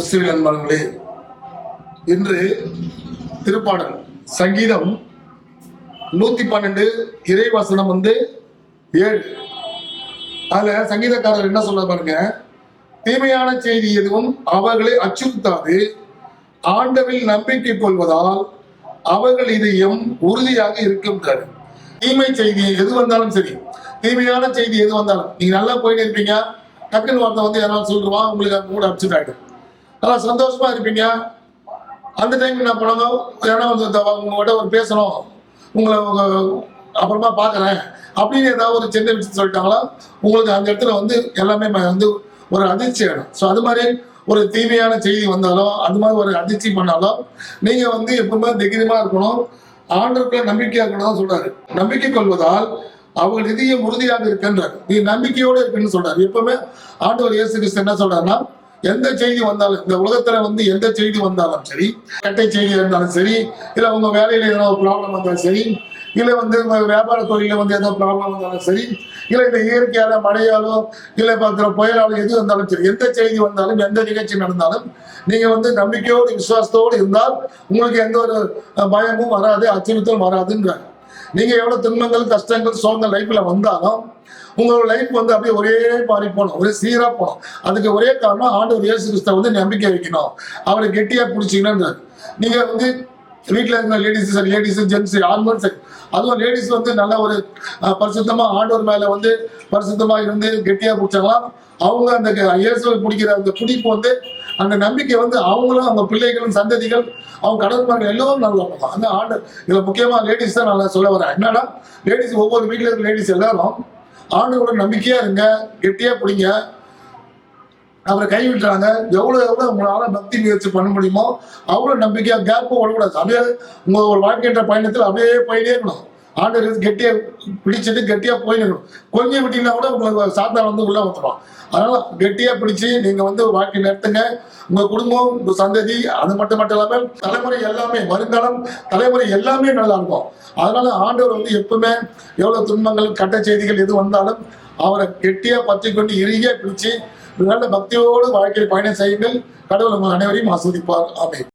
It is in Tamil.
கிறிஸ்துவின் அன்பானவர்களே, இன்று திருப்பாடல் சங்கீதம் 112 இறைவசனம் 7. அதுல சங்கீதக்காரர் என்ன சொல்ல பாருங்க, தீமையான செய்தி எதுவும் அவர்களை அச்சுறுத்தாது, ஆண்டவில் நம்பிக்கை கொள்வதால் அவர்கள் இதயம் உறுதியாக இருக்கும்ன்றாரு. தீமை செய்தி எது வந்தாலும் சரி, தீமையான செய்தி எது வந்தாலும் நீங்க நல்லா போயிட்டு இருப்பீங்க, டக்குன்னு வார்த்தை யாராவது சொல்லுவான், உங்களுக்கு அந்த மூட அப்செட் ஆகிடும். நல்லா சந்தோஷமா இருப்பீங்க. அந்த டைம் என்ன பண்ணணும், ஏன்னா உங்கள்கிட்ட ஒரு பேசணும், உங்களை அப்புறமா பார்க்குறேன் அப்படின்னு ஏதாவது ஒரு சின்ன விஷயம் சொல்லிட்டாங்களா, உங்களுக்கு அந்த இடத்துல எல்லாமே ஒரு அதிர்ச்சி ஆகிடும். ஸோ அது மாதிரி ஒரு தீமையான செய்தி வந்தாலும், அது மாதிரி ஒரு அதிர்ச்சி பண்ணாலும் நீங்கள் எப்பவுமே தைரியமா இருக்கணும், ஆண்டவருக்குள்ள நம்பிக்கையா இருக்கணும் தான் சொல்றாரு. நம்பிக்கை கொள்வதால் அவங்க இதயம் உறுதியாக இருக்கின்றார். நீ நம்பிக்கையோடு இருக்குன்னு சொல்றாரு. எப்பவுமே ஆண்டவர் இயேசு கிறிஸ்து என்ன சொல்றாருன்னா, எந்த செய்தி வந்தாலும், இந்த உலகத்துல எந்த செய்தி வந்தாலும் சரி, கட்டை செய்தி இருந்தாலும் சரி, இல்ல உங்க வேலையில ஏதாவது ப்ராப்ளம் வந்தாலும் சரி, இல்ல உங்க வியாபார தொழில ஏதாவது ப்ராப்ளம் வந்தாலும் சரி, இல்ல இந்த இயற்கையால மழையாலோ இல்ல பார்க்கிற புயலாலோ எது வந்தாலும் சரி, எந்த செய்தி வந்தாலும் எந்த நிகழ்ச்சி நடந்தாலும் நீங்க நம்பிக்கையோடு விசுவாசத்தோடு இருந்தால் உங்களுக்கு எந்த ஒரு பயமும் வராது, அச்சுறுத்தலும் வராதுன்றாங்க. நீங்க எவ்வளவு துன்பங்கள், கஷ்டங்கள், சோகங்கள் லைஃப்ல வந்தாலும் உங்களோட லைஃப் அப்படியே ஒரே மாதிரி போகணும், ஒரே சீரா போகணும். அதுக்கு ஒரே காரணம் ஆண்டவர் இயேசு கிறிஸ்துவை நம்பிக்கை வைக்கணும், அவரை கெட்டியா பிடிச்சிக்கணும்னு. நீங்க வீட்டுல இருந்த லேடிஸ் ஜென்ஸ் ஆல்மோஸ்ட் சரி, அதுவும் லேடிஸ் நல்ல ஒரு பரிசுத்தமா ஆண்டவர் மேல பரிசுத்தமா இருந்து கெட்டியா பிடிச்சாங்களா, அவங்க அந்த இயேசுவை பிடிக்கிற அந்த பிடிப்பு அந்த நம்பிக்கை அவங்களும் அவங்க பிள்ளைகளும் சந்ததிகள் அவங்க கடவுள் எல்லோரும் நல்லா இருப்பாங்க. அந்த ஆண்டு இதுல முக்கியமா லேடிஸ் தான் நல்லா சொல்ல வரேன். என்னன்னா லேடிஸ், ஒவ்வொரு வீட்டுல இருக்க லேடிஸ் எல்லாரும் ஆண்டவரோட நம்பிக்கையா இருங்க, கெட்டியா பிடிங்க. அவரை கைவிட்டுறாங்க, எவ்வளவு உங்களால பக்தி முயற்சி பண்ண முடியுமோ அவ்வளவு நம்பிக்கையா கேப்பும் விடக்கூடாது. அப்படியே உங்க ஒரு வாழ்க்கைன்ற பயணத்தில் அப்படியே போயிட்டே இருக்கணும். ஆண்டவர் கெட்டியா பிடிச்சிட்டு கெட்டியா போயிடணும். கொஞ்சம் விட்டீங்கன்னா கூட உங்களுக்கு சாத்தான் உள்ள வந்துடும். அதனால கெட்டியா பிடிச்சு நீங்க வாழ்க்கை நடத்துங்க. உங்க குடும்பம், உங்க சந்ததி, அது மட்டும் இல்லாம தலைமுறை எல்லாமே, வருங்காலம் தலைமுறை எல்லாமே நல்லா இருக்கும். அதனால ஆண்டவர் எப்பவுமே எவ்வளவு துன்பங்கள், கட்ட செய்திகள் எது வந்தாலும் அவரை கெட்டியா பற்றி கொண்டு இறுகியா பிடிச்சு நல்ல பக்தியோடு வாழ்க்கையில் பயணம் செய்யுங்கள். கடவுள் உங்கள் அனைவரையும் ஆஸ்வதிப்பார். ஆமென்.